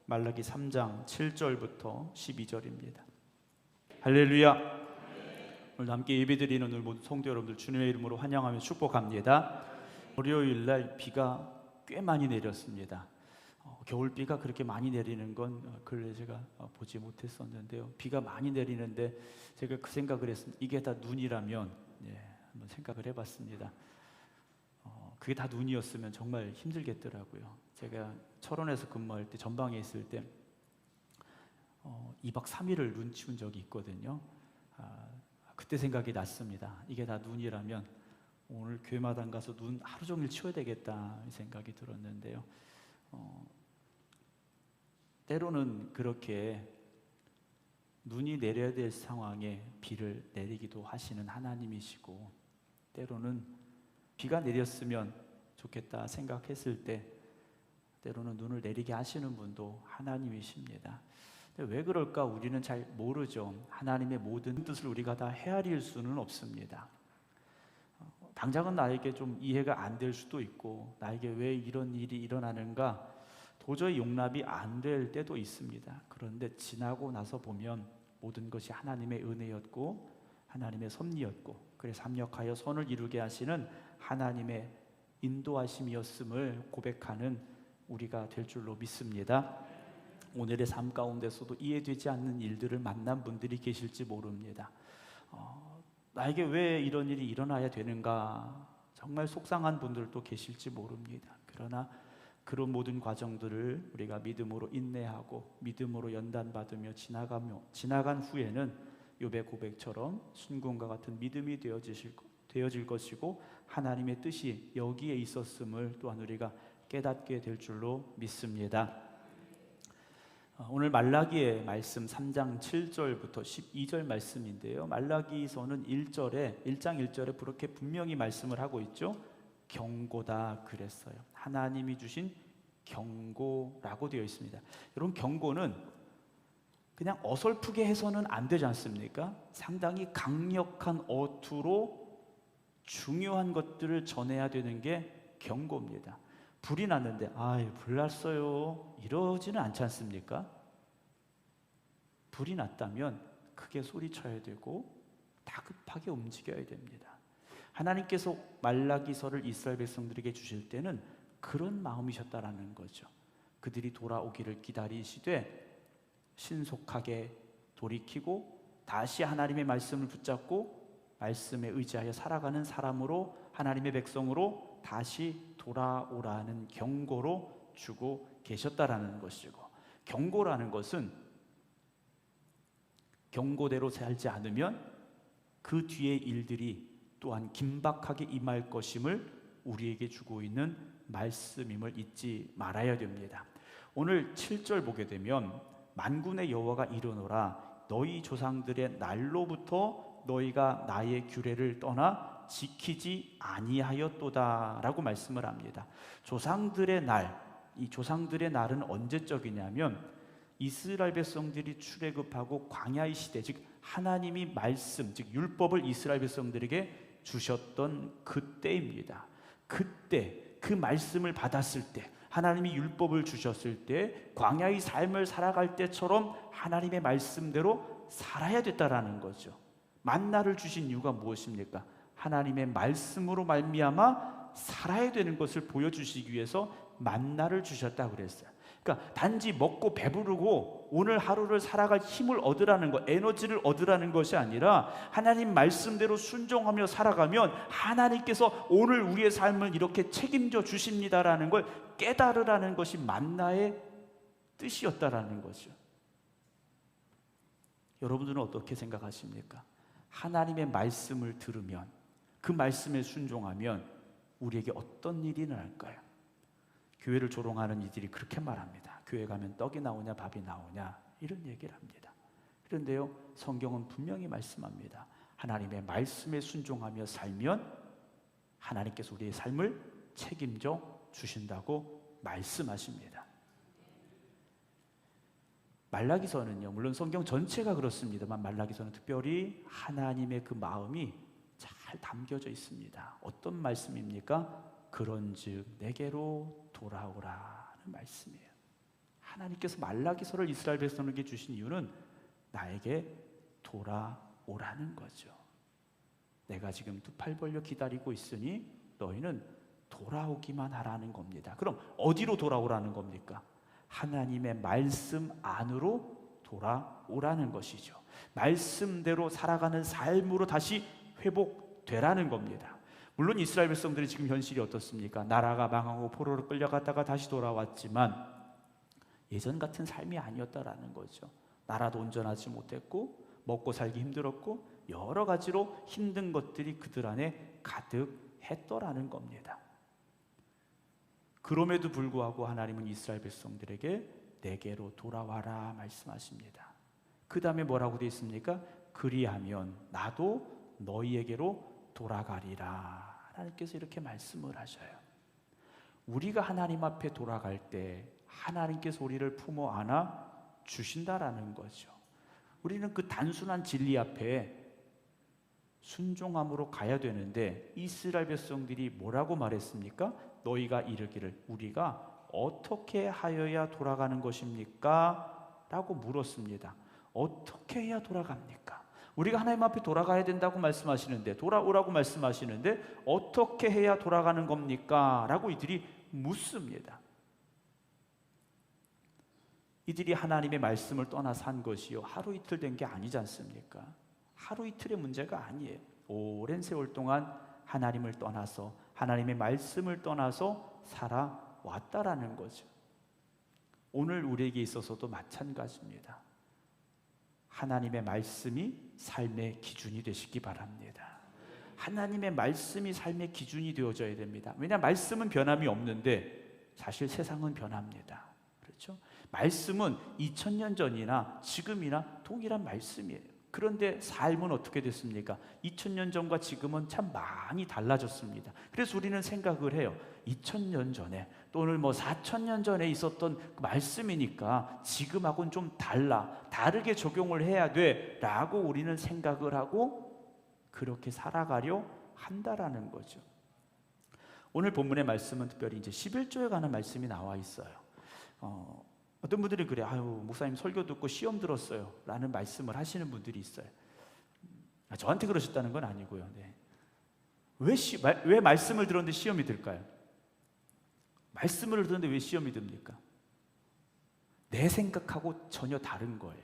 말라기 3장 7절부터 12절입니다. 할렐루야. 오늘 함께 예배드리는 오늘 모든 성도 여러분들 주님의 이름으로 환영하며 축복합니다. 월요일날 비가 꽤 많이 내렸습니다. 겨울비가 그렇게 많이 내리는 건 근래 제가 보지 못했었는데요. 비가 많이 내리는데 제가 그 생각을 했습니다. 이게 다 눈이라면 한번 생각을 해봤습니다. 그게 다 눈이었으면 정말 힘들겠더라고요. 제가 철원에서 근무할 때 전방에 있을 때 2박 3일을 눈 치운 적이 있거든요. 그때 생각이 났습니다. 이게 다 눈이라면 오늘 교회마당 가서 눈 하루 종일 치워야 되겠다 생각이 들었는데요. 때로는 그렇게 눈이 내려야 될 상황에 비를 내리기도 하시는 하나님이시고, 때로는 비가 내렸으면 좋겠다 생각했을 때 때로는 눈을 내리게 하시는 분도 하나님이십니다. 왜 그럴까 우리는 잘 모르죠. 하나님의 모든 뜻을 우리가 다 헤아릴 수는 없습니다. 당장은 나에게 좀 이해가 안 될 수도 있고, 나에게 왜 이런 일이 일어나는가 도저히 용납이 안 될 때도 있습니다. 그런데 지나고 나서 보면 모든 것이 하나님의 은혜였고 하나님의 섭리였고, 그래서 합력하여 선을 이루게 하시는 하나님의 인도하심이었음을 고백하는 우리가 될 줄로 믿습니다. 오늘의 삶 가운데서도 이해되지 않는 일들을 만난 분들이 계실지 모릅니다. 나에게 왜 이런 일이 일어나야 되는가 정말 속상한 분들도 계실지 모릅니다. 그러나 그런 모든 과정들을 우리가 믿음으로 인내하고 믿음으로 연단받으며 지나간 후에는 욥의 고백처럼 순금과 같은 믿음이 되어질 것이고, 하나님의 뜻이 여기에 있었음을 또한 우리가 깨닫게 될 줄로 믿습니다. 오늘 말라기의 말씀 3장 7절부터 12절 말씀인데요. 말라기서는 1장 1절에 그렇게 분명히 말씀을 하고 있죠. 경고다 그랬어요. 하나님이 주신 경고라고 되어 있습니다. 여러분, 경고는 그냥 어설프게 해서는 안 되지 않습니까? 상당히 강력한 어투로 중요한 것들을 전해야 되는 게 경고입니다. 불이 났는데 불 났어요 이러지는 않지 않습니까? 불이 났다면 크게 소리쳐야 되고 다급하게 움직여야 됩니다. 하나님께서 말라기서를 이스라엘 백성들에게 주실 때는 그런 마음이셨다라는 거죠. 그들이 돌아오기를 기다리시되 신속하게 돌이키고 다시 하나님의 말씀을 붙잡고 말씀에 의지하여 살아가는 사람으로, 하나님의 백성으로 다시 돌아오라는 경고로 주고 계셨다라는 것이고, 경고라는 것은 경고대로 살지 않으면 그 뒤의 일들이 또한 긴박하게 임할 것임을 우리에게 주고 있는 말씀임을 잊지 말아야 됩니다. 오늘 7절 보게 되면 만군의 여호와가 이르노라, 너희 조상들의 날로부터 너희가 나의 규례를 떠나 지키지 아니하였도다 라고 말씀을 합니다. 조상들의 날, 이 조상들의 날은 언제적이냐면 이스라엘 백성들이 출애굽하고 광야의 시대, 즉 하나님이 말씀, 즉 율법을 이스라엘 백성들에게 주셨던 그때입니다. 그때 그 말씀을 받았을 때, 하나님이 율법을 주셨을 때 광야의 삶을 살아갈 때처럼 하나님의 말씀대로 살아야 됐다라는 거죠. 만나를 주신 이유가 무엇입니까? 하나님의 말씀으로 말미암아 살아야 되는 것을 보여주시기 위해서 만나를 주셨다고 그랬어요. 그러니까 단지 먹고 배부르고 오늘 하루를 살아갈 힘을 얻으라는 것, 에너지를 얻으라는 것이 아니라 하나님 말씀대로 순종하며 살아가면 하나님께서 오늘 우리의 삶을 이렇게 책임져 주십니다라는 걸 깨달으라는 것이 만나의 뜻이었다라는 거죠. 여러분들은 어떻게 생각하십니까? 하나님의 말씀을 들으면, 그 말씀에 순종하면 우리에게 어떤 일이 일어날까요? 교회를 조롱하는 이들이 그렇게 말합니다. 교회 가면 떡이 나오냐 밥이 나오냐 이런 얘기를 합니다. 그런데요, 성경은 분명히 말씀합니다. 하나님의 말씀에 순종하며 살면 하나님께서 우리의 삶을 책임져 주신다고 말씀하십니다. 말라기서는요, 물론 성경 전체가 그렇습니다만 말라기서는 특별히 하나님의 그 마음이 잘 담겨져 있습니다. 어떤 말씀입니까? 그런즉 내게로 돌아오라는 말씀이에요. 하나님께서 말라기서를 이스라엘 백성에게 주신 이유는 나에게 돌아오라는 거죠. 내가 지금 두 팔 벌려 기다리고 있으니 너희는 돌아오기만 하라는 겁니다. 그럼 어디로 돌아오라는 겁니까? 하나님의 말씀 안으로 돌아오라는 것이죠. 말씀대로 살아가는 삶으로 다시 회복되라는 겁니다. 물론 이스라엘 백성들이 지금 현실이 어떻습니까? 나라가 망하고 포로로 끌려갔다가 다시 돌아왔지만 예전 같은 삶이 아니었다라는 거죠. 나라도 온전하지 못했고 먹고 살기 힘들었고 여러 가지로 힘든 것들이 그들 안에 가득했더라는 겁니다. 그럼에도 불구하고 하나님은 이스라엘 백성들에게 내게로 돌아와라 말씀하십니다. 그 다음에 뭐라고 되어 있습니까? 그리하면 나도 너희에게로 돌아가리라. 하나님께서 이렇게 말씀을 하셔요. 우리가 하나님 앞에 돌아갈 때 하나님께서 우리를 품어 안아 주신다라는 거죠. 우리는 그 단순한 진리 앞에 순종함으로 가야 되는데 이스라엘 백성들이 뭐라고 말했습니까? 너희가 이르기를 우리가 어떻게 하여야 돌아가는 것입니까? 라고 물었습니다. 어떻게 해야 돌아갑니까? 우리가 하나님 앞에 돌아가야 된다고 말씀하시는데, 돌아오라고 말씀하시는데 어떻게 해야 돌아가는 겁니까? 라고 이들이 묻습니다. 이들이 하나님의 말씀을 떠나 산 것이요 하루 이틀 된 게 아니지 않습니까? 하루 이틀의 문제가 아니에요. 오랜 세월 동안 하나님을 떠나서 하나님의 말씀을 떠나서 살아왔다라는 거죠. 오늘 우리에게 있어서도 마찬가지입니다. 하나님의 말씀이 삶의 기준이 되시기 바랍니다. 하나님의 말씀이 삶의 기준이 되어져야 됩니다. 왜냐하면 말씀은 변함이 없는데 사실 세상은 변합니다. 그렇죠? 말씀은 2000년 전이나 지금이나 동일한 말씀이에요. 그런데 삶은 어떻게 됐습니까? 2000년 전과 지금은 참 많이 달라졌습니다. 그래서 우리는 생각을 해요. 2000년 전에 또는 4000년 전에 있었던 그 말씀이니까 지금하고는 좀 다르게 적용을 해야 돼 라고 우리는 생각을 하고 그렇게 살아가려 한다라는 거죠. 오늘 본문의 말씀은 특별히 이제 11조에 관한 말씀이 나와 있어요. 어떤 분들이 그래, 아유 목사님 설교 듣고 시험 들었어요 라는 말씀을 하시는 분들이 있어요. 저한테 그러셨다는 건 아니고요. 네. 왜 말씀을 들었는데 시험이 들까요? 말씀을 들었는데 왜 시험이 듭니까? 내 생각하고 전혀 다른 거예요.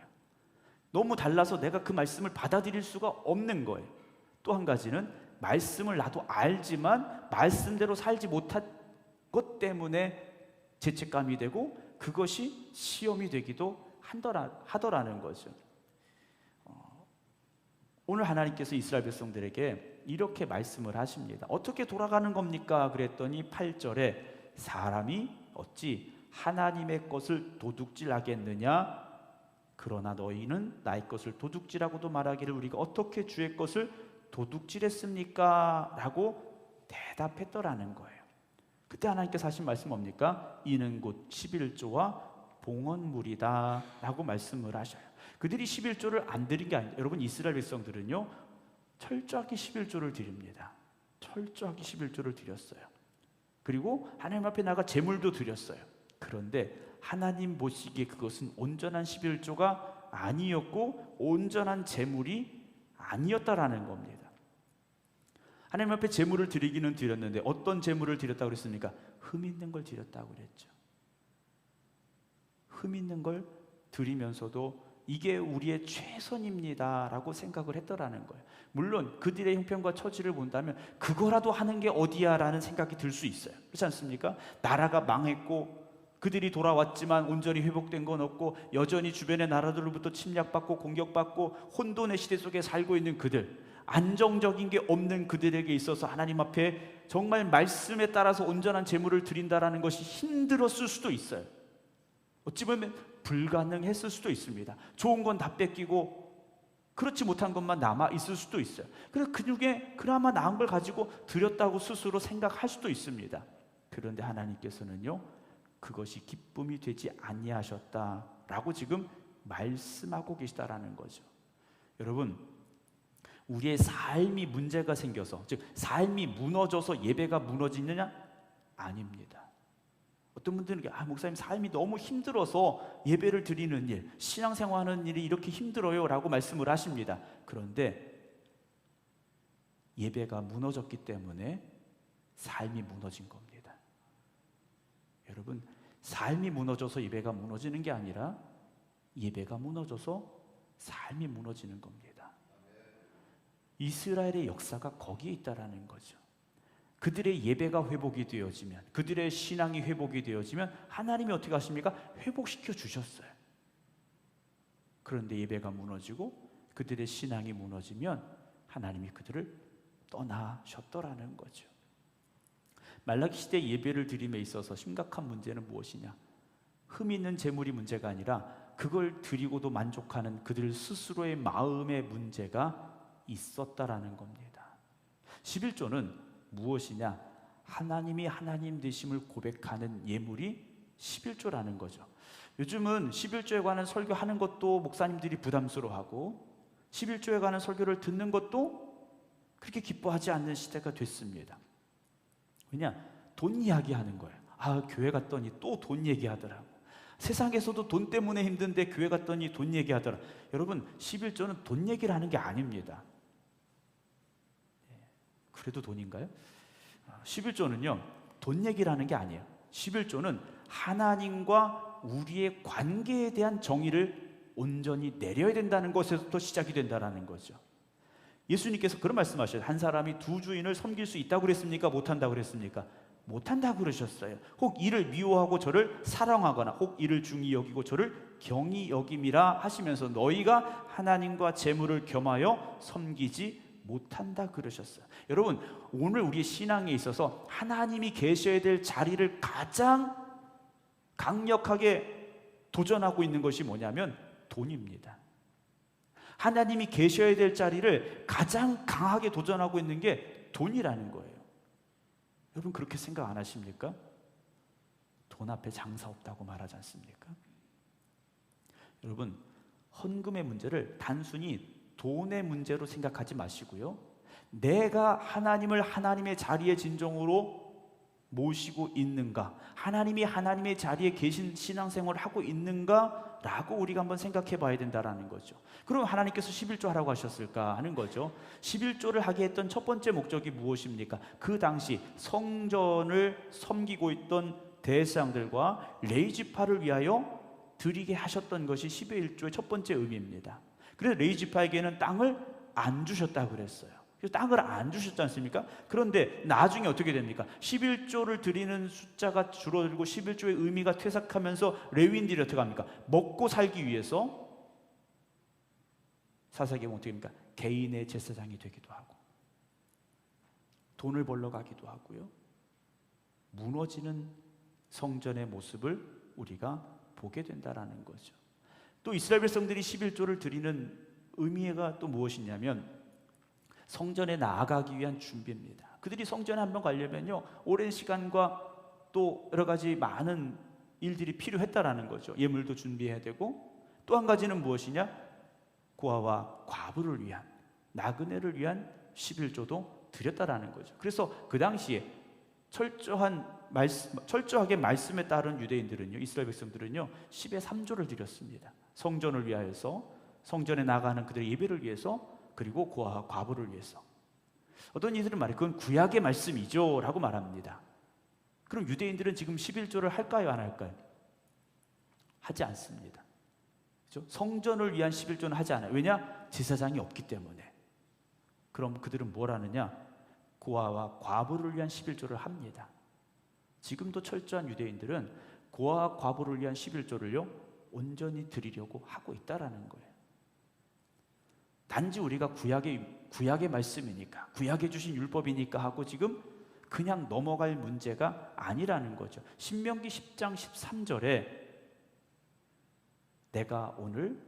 너무 달라서 내가 그 말씀을 받아들일 수가 없는 거예요. 또 한 가지는 말씀을 나도 알지만 말씀대로 살지 못한 것 때문에 죄책감이 되고 그것이 시험이 되기도 하더라는 거죠. 오늘 하나님께서 이스라엘 백성들에게 이렇게 말씀을 하십니다. 어떻게 돌아가는 겁니까? 그랬더니 8절에 사람이 어찌 하나님의 것을 도둑질하겠느냐? 그러나 너희는 나의 것을 도둑질하고도 말하기를 우리가 어떻게 주의 것을 도둑질했습니까? 라고 대답했더라는 거예요. 그때 하나님께서 하신 말씀 뭡니까? 이는 곧 11조와 봉헌물이다 라고 말씀을 하셔요. 그들이 11조를 안 드린 게 아니에요. 여러분 이스라엘 백성들은요 철저하게 11조를 드립니다. 철저하게 11조를 드렸어요. 그리고 하나님 앞에 나가 제물도 드렸어요. 그런데 하나님 보시기에 그것은 온전한 11조가 아니었고 온전한 제물이 아니었다라는 겁니다. 하나님 앞에 제물을 드리기는 드렸는데 어떤 제물을 드렸다고 그랬습니까? 흠 있는 걸 드렸다고 그랬죠. 흠 있는 걸 드리면서도 이게 우리의 최선입니다 라고 생각을 했더라는 거예요. 물론 그들의 형편과 처지를 본다면 그거라도 하는 게 어디야 라는 생각이 들 수 있어요. 그렇지 않습니까? 나라가 망했고 그들이 돌아왔지만 온전히 회복된 건 없고 여전히 주변의 나라들로부터 침략받고 공격받고 혼돈의 시대 속에 살고 있는 그들, 안정적인 게 없는 그들에게 있어서 하나님 앞에 정말 말씀에 따라서 온전한 제물을 드린다라는 것이 힘들었을 수도 있어요. 어찌 보면 불가능했을 수도 있습니다. 좋은 건 다 뺏기고 그렇지 못한 것만 남아 있을 수도 있어요. 그래서 그 중에 그나마 나은 걸 가지고 드렸다고 스스로 생각할 수도 있습니다. 그런데 하나님께서는요 그것이 기쁨이 되지 아니하셨다라고 지금 말씀하고 계시다라는 거죠. 여러분 우리의 삶이 문제가 생겨서 즉 삶이 무너져서 예배가 무너지느냐? 아닙니다. 어떤 분들은 목사님 삶이 너무 힘들어서 예배를 드리는 일, 신앙생활하는 일이 이렇게 힘들어요 라고 말씀을 하십니다. 그런데 예배가 무너졌기 때문에 삶이 무너진 겁니다. 여러분, 삶이 무너져서 예배가 무너지는 게 아니라 예배가 무너져서 삶이 무너지는 겁니다. 이스라엘의 역사가 거기에 있다라는 거죠. 그들의 예배가 회복이 되어지면, 그들의 신앙이 회복이 되어지면 하나님이 어떻게 하십니까? 회복시켜 주셨어요. 그런데 예배가 무너지고 그들의 신앙이 무너지면 하나님이 그들을 떠나셨더라는 거죠. 말라기 시대 예배를 드림에 있어서 심각한 문제는 무엇이냐? 흠 있는 재물이 문제가 아니라 그걸 드리고도 만족하는 그들 스스로의 마음의 문제가 있었다라는 겁니다. 11조는 무엇이냐? 하나님이 하나님 되심을 고백하는 예물이 11조라는 거죠. 요즘은 11조에 관한 설교하는 것도 목사님들이 부담스러워하고 11조에 관한 설교를 듣는 것도 그렇게 기뻐하지 않는 시대가 됐습니다. 왜냐? 돈 이야기하는 거예요. 교회 갔더니 또 돈 얘기하더라고. 세상에서도 돈 때문에 힘든데 교회 갔더니 돈 얘기하더라. 여러분, 11조는 돈 얘기를 하는 게 아닙니다. 그래도 돈인가요? 11조는요 돈 얘기를 하는 게 아니에요. 11조는 하나님과 우리의 관계에 대한 정의를 온전히 내려야 된다는 것에서부터 시작이 된다는 거죠. 예수님께서 그런 말씀하셨어요. 한 사람이 두 주인을 섬길 수 있다고 그랬습니까? 못한다고 그랬습니까? 못한다고 그러셨어요. 혹 이를 미워하고 저를 사랑하거나 혹 이를 중히 여기고 저를 경히 여김이라 하시면서 너희가 하나님과 재물을 겸하여 섬기지 못한다 그러셨어요. 여러분, 오늘 우리의 신앙에 있어서 하나님이 계셔야 될 자리를 가장 강력하게 도전하고 있는 것이 뭐냐면 돈입니다. 하나님이 계셔야 될 자리를 가장 강하게 도전하고 있는 게 돈이라는 거예요. 여러분, 그렇게 생각 안 하십니까? 돈 앞에 장사 없다고 말하지 않습니까? 여러분, 헌금의 문제를 단순히 돈의 문제로 생각하지 마시고요, 내가 하나님을 하나님의 자리에 진정으로 모시고 있는가, 하나님이 하나님의 자리에 계신 신앙생활을 하고 있는가 라고 우리가 한번 생각해 봐야 된다는 거죠. 그럼 하나님께서 11조 하라고 하셨을까 하는 거죠. 11조를 하게 했던 첫 번째 목적이 무엇입니까? 그 당시 성전을 섬기고 있던 대제사장들과 레위지파를 위하여 드리게 하셨던 것이 11의 1조의 첫 번째 의미입니다. 그래서 레위지파에게는 땅을 안 주셨다고 그랬어요. 그래서 땅을 안 주셨지 않습니까? 그런데 나중에 어떻게 됩니까? 11조를 드리는 숫자가 줄어들고 11조의 의미가 퇴색하면서 레위인들이 어떻게 합니까? 먹고 살기 위해서 사사기에 보면 어떻게 합니까? 개인의 제사장이 되기도 하고 돈을 벌러 가기도 하고요, 무너지는 성전의 모습을 우리가 보게 된다라는 거죠. 또 이스라엘 백성들이 11조를 드리는 의미가 또 무엇이냐면 성전에 나아가기 위한 준비입니다. 그들이 성전에 한번 가려면요 오랜 시간과 또 여러 가지 많은 일들이 필요했다라는 거죠. 예물도 준비해야 되고 또 한 가지는 무엇이냐? 고아와 과부를 위한, 나그네를 위한 11조도 드렸다라는 거죠. 그래서 그 당시에 철저하게 말씀에 따른 유대인들은요, 이스라엘 백성들은요 10의 3조를 드렸습니다. 성전을 위하여서, 성전에 나가는 그들의 예배를 위해서, 그리고 고아와 과부를 위해서. 어떤 이들은 말해 그건 구약의 말씀이죠 라고 말합니다. 그럼 유대인들은 지금 11조를 할까요, 안 할까요? 하지 않습니다. 그렇죠? 성전을 위한 11조는 하지 않아요. 왜냐? 제사장이 없기 때문에. 그럼 그들은 뭘 하느냐? 고아와 과부를 위한 11조를 합니다. 지금도 철저한 유대인들은 고아와 과부를 위한 11조를요 온전히 드리려고 하고 있다라는 거예요. 단지 우리가 구약의 말씀이니까, 구약에 주신 율법이니까 하고 지금 그냥 넘어갈 문제가 아니라는 거죠. 신명기 10장 13절에 내가 오늘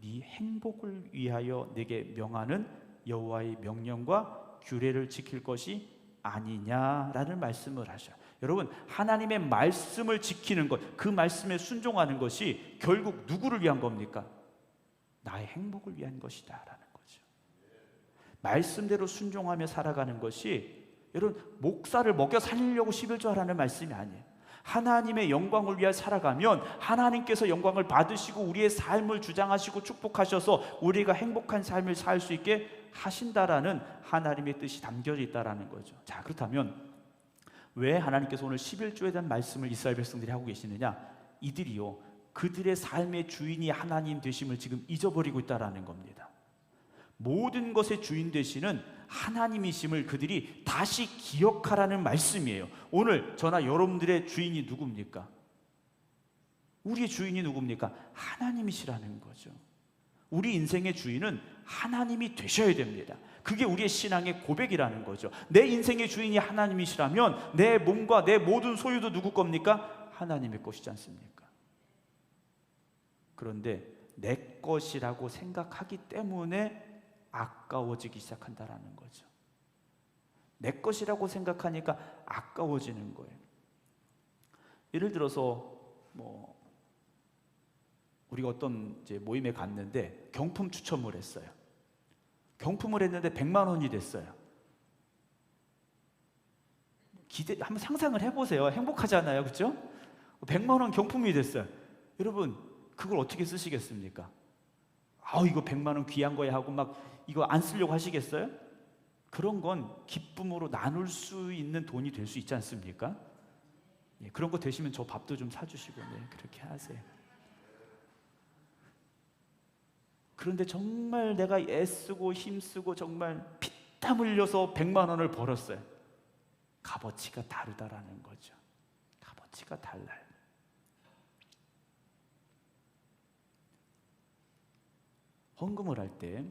네 행복을 위하여 내게 명하는 여호와의 명령과 규례를 지킬 것이 아니냐라는 말씀을 하셔요. 여러분, 하나님의 말씀을 지키는 것, 그 말씀에 순종하는 것이 결국 누구를 위한 겁니까? 나의 행복을 위한 것이다라는 거죠. 말씀대로 순종하며 살아가는 것이 여러분 목사를 먹여 살리려고 11조 하라는 말씀이 아니에요. 하나님의 영광을 위해 살아가면 하나님께서 영광을 받으시고 우리의 삶을 주장하시고 축복하셔서 우리가 행복한 삶을 살 수 있게 하신다라는 하나님의 뜻이 담겨져 있다라는 거죠. 자, 그렇다면 왜 하나님께서 오늘 11조에 대한 말씀을 이스라엘 백성들이 하고 계시느냐? 이들이요, 그들의 삶의 주인이 하나님 되심을 지금 잊어버리고 있다라는 겁니다. 모든 것의 주인 되시는 하나님이심을 그들이 다시 기억하라는 말씀이에요. 오늘 저나 여러분들의 주인이 누굽니까? 우리의 주인이 누굽니까? 하나님이시라는 거죠. 우리 인생의 주인은 하나님이 되셔야 됩니다. 그게 우리의 신앙의 고백이라는 거죠. 내 인생의 주인이 하나님이시라면 내 몸과 내 모든 소유도 누구 겁니까? 하나님의 것이지 않습니까? 그런데 내 것이라고 생각하기 때문에 아까워지기 시작한다라는 거죠. 내 것이라고 생각하니까 아까워지는 거예요. 예를 들어서 우리가 어떤 이제 모임에 갔는데 경품 추첨을 했어요. 경품을 했는데 100만 원이 됐어요. 한번 상상을 해보세요. 행복하잖아요, 그렇죠? 100만 원 경품이 됐어요. 여러분, 그걸 어떻게 쓰시겠습니까? 이거 100만 원 귀한 거야 하고 막 이거 안 쓰려고 하시겠어요? 그런 건 기쁨으로 나눌 수 있는 돈이 될 수 있지 않습니까? 예, 그런 거 되시면 저 밥도 좀 사주시고, 네, 그렇게 하세요. 그런데 정말 내가 애쓰고 힘쓰고 정말 피땀 흘려서 100만 원을 벌었어요. 값어치가 다르다라는 거죠. 값어치가 달라요. 헌금을 할 때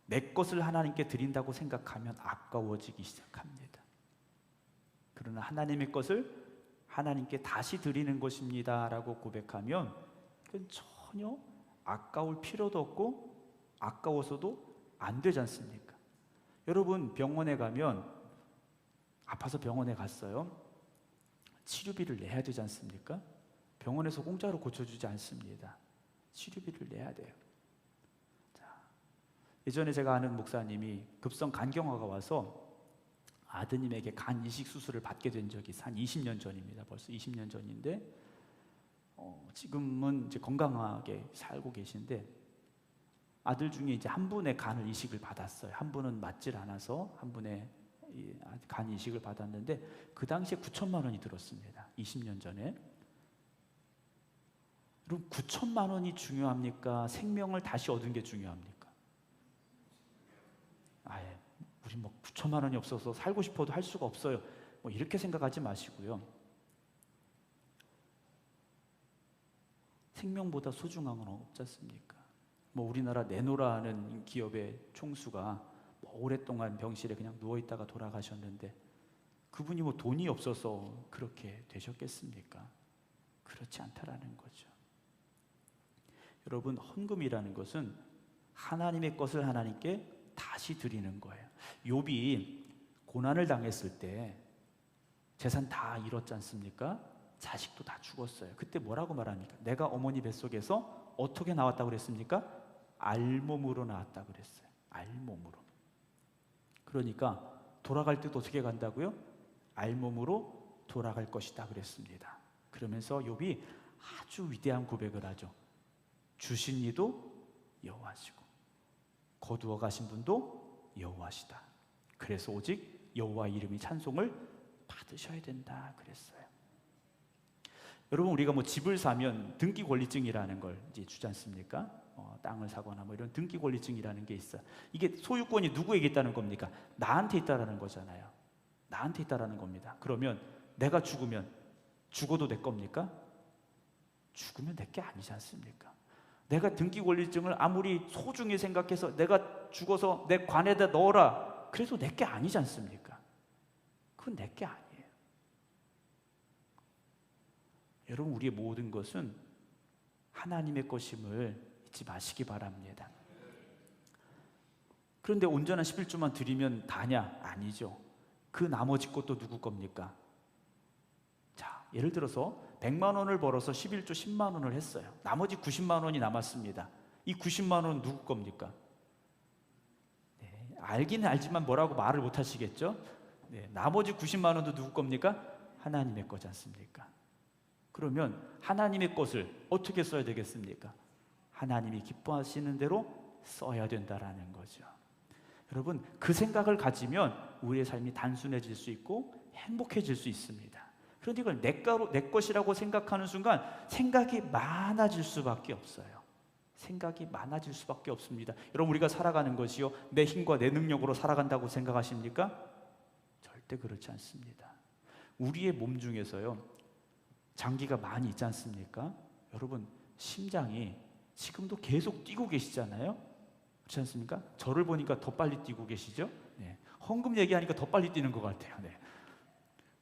내 것을 하나님께 드린다고 생각하면 아까워지기 시작합니다. 그러나 하나님의 것을 하나님께 다시 드리는 것입니다 라고 고백하면 그건 전혀 아까울 필요도 없고 아까워서도 안 되지 않습니까? 여러분, 병원에 가면 아파서 병원에 갔어요. 치료비를 내야 되지 않습니까? 병원에서 공짜로 고쳐주지 않습니다. 치료비를 내야 돼요. 예전에 제가 아는 목사님이 급성 간경화가 와서 아드님에게 간 이식 수술을 받게 된 적이 한 20년 전입니다. 벌써 20년 전인데 지금은 이제 건강하게 살고 계신데 아들 중에 이제 한 분의 간을 이식을 받았어요. 한 분은 맞질 않아서 한 분의 간 이식을 받았는데 그 당시에 9천만 원이 들었습니다. 20년 전에. 그럼 9천만 원이 중요합니까? 생명을 다시 얻은 게 중요합니까? 우리 9천만 원이 없어서 살고 싶어도 할 수가 없어요. 이렇게 생각하지 마시고요. 생명보다 소중한 건 없지 않습니까? 우리나라 네노라는 기업의 총수가 오랫동안 병실에 그냥 누워있다가 돌아가셨는데 그분이 돈이 없어서 그렇게 되셨겠습니까? 그렇지 않다라는 거죠. 여러분, 헌금이라는 것은 하나님의 것을 하나님께 다시 드리는 거예요. 욥이 고난을 당했을 때 재산 다 잃었지 않습니까? 자식도 다 죽었어요. 그때 뭐라고 말합니까? 내가 어머니 뱃속에서 어떻게 나왔다고 그랬습니까? 알몸으로 나왔다고 그랬어요. 알몸으로. 그러니까 돌아갈 때도 어떻게 간다고요? 알몸으로 돌아갈 것이다 그랬습니다. 그러면서 욥이 아주 위대한 고백을 하죠. 주신 이도 여호와시고 거두어 가신 분도 여호와시다. 그래서 오직 여호와 이름이 찬송을 받으셔야 된다 그랬어요. 여러분, 우리가 집을 사면 등기 권리증이라는 걸 이제 주지 않습니까? 땅을 사거나 이런 등기 권리증이라는 게 있어요. 이게 소유권이 누구에게 있다는 겁니까? 나한테 있다라는 거잖아요. 나한테 있다라는 겁니다. 그러면 내가 죽어도 내 겁니까? 죽으면 내 게 아니지 않습니까? 내가 등기 권리증을 아무리 소중히 생각해서 내가 죽어서 내 관에다 넣어라 그래도 내 게 아니지 않습니까? 그건 내 게 아니에요. 여러분, 우리의 모든 것은 하나님의 것임을 잊지 마시기 바랍니다. 그런데 온전한 11조만 드리면 다냐? 아니죠. 그 나머지 것도 누구 겁니까? 자, 예를 들어서 100만 원을 벌어서 11조 10만 원을 했어요. 나머지 90만 원이 남았습니다. 이 90만 원은 누구 겁니까? 네, 알기는 알지만 뭐라고 말을 못 하시겠죠? 네, 나머지 90만 원도 누구 겁니까? 하나님의 거지 않습니까? 그러면 하나님의 것을 어떻게 써야 되겠습니까? 하나님이 기뻐하시는 대로 써야 된다라는 거죠. 여러분, 그 생각을 가지면 우리의 삶이 단순해질 수 있고 행복해질 수 있습니다. 그런데 이걸 내 것이라고 생각하는 순간 생각이 많아질 수밖에 없어요. 생각이 많아질 수밖에 없습니다. 여러분, 우리가 살아가는 것이요, 내 힘과 내 능력으로 살아간다고 생각하십니까? 절대 그렇지 않습니다. 우리의 몸 중에서요, 장기가 많이 있지 않습니까? 여러분, 심장이 지금도 계속 뛰고 계시잖아요. 그렇지 않습니까? 저를 보니까 더 빨리 뛰고 계시죠? 네. 헌금 얘기하니까 더 빨리 뛰는 것 같아요. 네.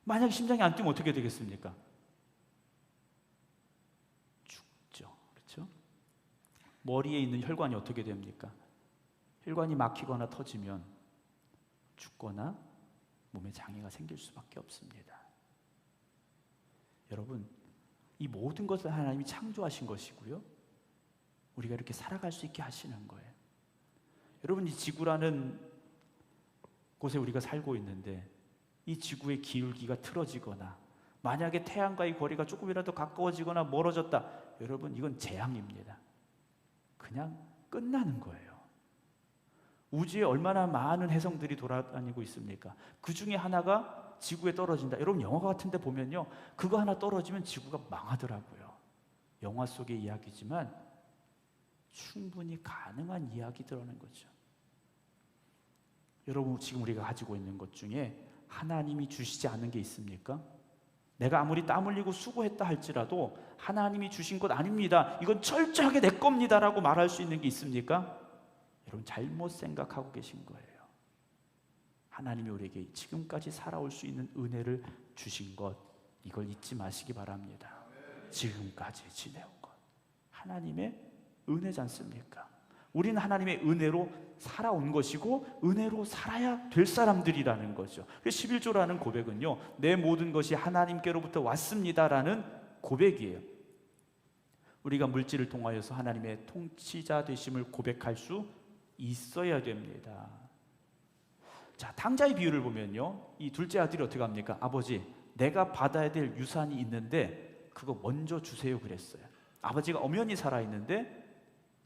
만약 심장이 안 뛰면 어떻게 되겠습니까? 죽죠. 그렇죠? 머리에 있는 혈관이 어떻게 됩니까? 혈관이 막히거나 터지면 죽거나 몸에 장애가 생길 수밖에 없습니다. 여러분, 이 모든 것을 하나님이 창조하신 것이고요, 우리가 이렇게 살아갈 수 있게 하시는 거예요. 여러분, 이 지구라는 곳에 우리가 살고 있는데 이 지구의 기울기가 틀어지거나 만약에 태양과의 거리가 조금이라도 가까워지거나 멀어졌다, 여러분, 이건 재앙입니다. 그냥 끝나는 거예요. 우주에 얼마나 많은 행성들이 돌아다니고 있습니까? 그 중에 하나가 지구에 떨어진다. 여러분, 영화 같은 데 보면요, 그거 하나 떨어지면 지구가 망하더라고요. 영화 속의 이야기지만 충분히 가능한 이야기들하는 거죠. 여러분, 지금 우리가 가지고 있는 것 중에 하나님이 주시지 않은 게 있습니까? 내가 아무리 땀 흘리고 수고했다 할지라도 하나님이 주신 것 아닙니다, 이건 철저하게 내 겁니다 라고 말할 수 있는 게 있습니까? 여러분, 잘못 생각하고 계신 거예요. 하나님이 우리에게 지금까지 살아올 수 있는 은혜를 주신 것, 이걸 잊지 마시기 바랍니다. 지금까지 지내온 것 하나님의 은혜지 않습니까? 우리는 하나님의 은혜로 살아온 것이고 은혜로 살아야 될 사람들이라는 거죠. 11조라는 고백은요, 내 모든 것이 하나님께로부터 왔습니다라는 고백이에요. 우리가 물질을 통하여서 하나님의 통치자 되심을 고백할 수 있어야 됩니다. 자, 탕자의 비유를 보면요, 이 둘째 아들이 어떻게 합니까? 아버지, 내가 받아야 될 유산이 있는데 그거 먼저 주세요 그랬어요. 아버지가 엄연히 살아있는데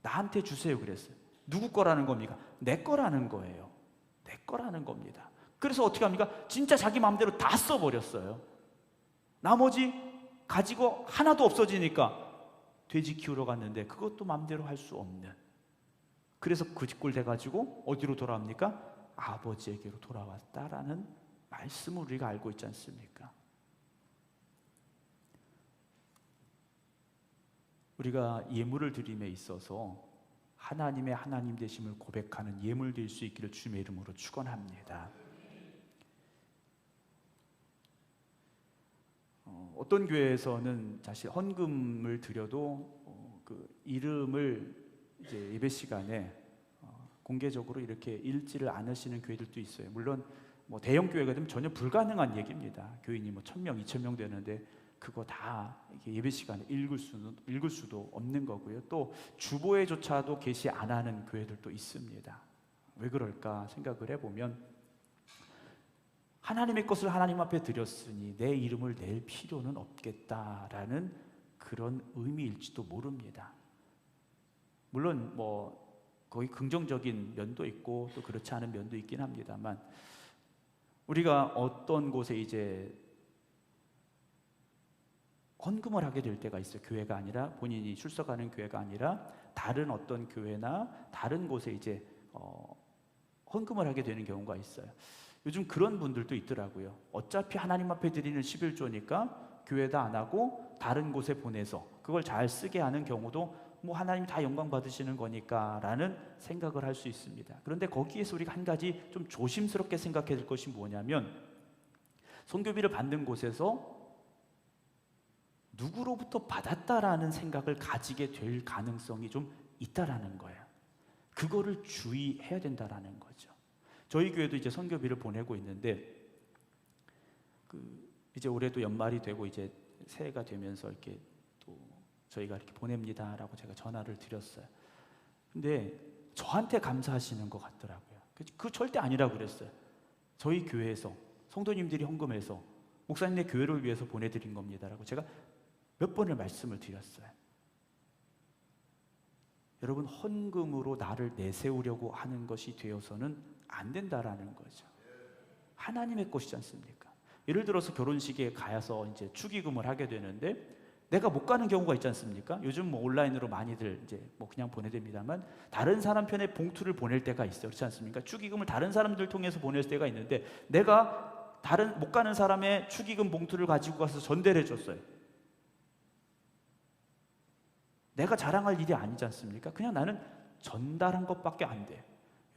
나한테 주세요 그랬어요. 누구 거라는 겁니까? 내 거라는 거예요. 내 거라는 겁니다. 그래서 어떻게 합니까? 진짜 자기 마음대로 다 써버렸어요. 나머지 가지고 하나도 없어지니까 돼지 키우러 갔는데 그것도 마음대로 할 수 없는, 그래서 그 꼴 돼가지고 어디로 돌아옵니까? 아버지에게로 돌아왔다라는 말씀을 우리가 알고 있지 않습니까? 우리가 예물을 드림에 있어서 하나님의 하나님 되심을 고백하는 예물 될 수 있기를 주님의 이름으로 축원합니다. 어떤 교회에서는 사실 헌금을 드려도 그 이름을 이제 예배 시간에 공개적으로 이렇게 읽지를 않으시는 교회들도 있어요. 물론 뭐 대형 교회가 되면 전혀 불가능한 얘기입니다. 교인이 뭐 1,000명, 2,000명 되는데 그거 다 예배 시간에 읽을 수도 없는 거고요. 또 주보에조차도 게시 안 하는 교회들도 있습니다. 왜 그럴까 생각을 해보면, 하나님의 것을 하나님 앞에 드렸으니 내 이름을 낼 필요는 없겠다라는 그런 의미일지도 모릅니다. 물론 뭐 거의 긍정적인 면도 있고 또 그렇지 않은 면도 있긴 합니다만, 우리가 어떤 곳에 이제 헌금을 하게 될 때가 있어요. 교회가 아니라, 본인이 출석하는 교회가 아니라 다른 어떤 교회나 다른 곳에 이제 헌금을 하게 되는 경우가 있어요. 요즘 그런 분들도 있더라고요. 어차피 하나님 앞에 드리는 11조니까 교회다 안 하고 다른 곳에 보내서 그걸 잘 쓰게 하는 경우도 뭐 하나님이 다 영광 받으시는 거니까 라는 생각을 할 수 있습니다. 그런데 거기에서 우리가 한 가지 좀 조심스럽게 생각해야 될 것이 뭐냐면, 선교비를 받는 곳에서 누구로부터 받았다라는 생각을 가지게 될 가능성이 좀 있다라는 거예요. 그거를 주의해야 된다라는 거죠. 저희 교회도 이제 선교비를 보내고 있는데, 이제 올해도 연말이 되고 이제 새해가 되면서 이렇게 또 저희가 이렇게 보냅니다라고 제가 전화를 드렸어요. 근데 저한테 감사하시는 것 같더라고요. 그 절대 아니라고 그랬어요. 저희 교회에서 성도님들이 헌금해서 목사님네 교회를 위해서 보내드린 겁니다라고 제가 몇 번을 말씀을 드렸어요. 여러분, 헌금으로 나를 내세우려고 하는 것이 되어서는 안 된다라는 거죠. 하나님의 것이지 않습니까? 예를 들어서 결혼식에 가서 이제 축의금을 하게 되는데 내가 못 가는 경우가 있지 않습니까? 요즘 뭐 온라인으로 많이들 이제 뭐 그냥 보내됩니다만 다른 사람 편에 봉투를 보낼 때가 있어요. 그렇지 않습니까? 축의금을 다른 사람들 통해서 보낼 때가 있는데 내가 다른 못 가는 사람의 축의금 봉투를 가지고 가서 전달해 줬어요. 내가 자랑할 일이 아니지 않습니까? 그냥 나는 전달한 것밖에 안 돼.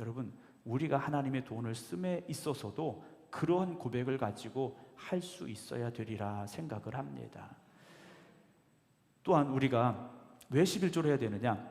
여러분, 우리가 하나님의 돈을 씀에 있어서도 그러한 고백을 가지고 할 수 있어야 되리라 생각을 합니다. 또한 우리가 왜 11조를 해야 되느냐?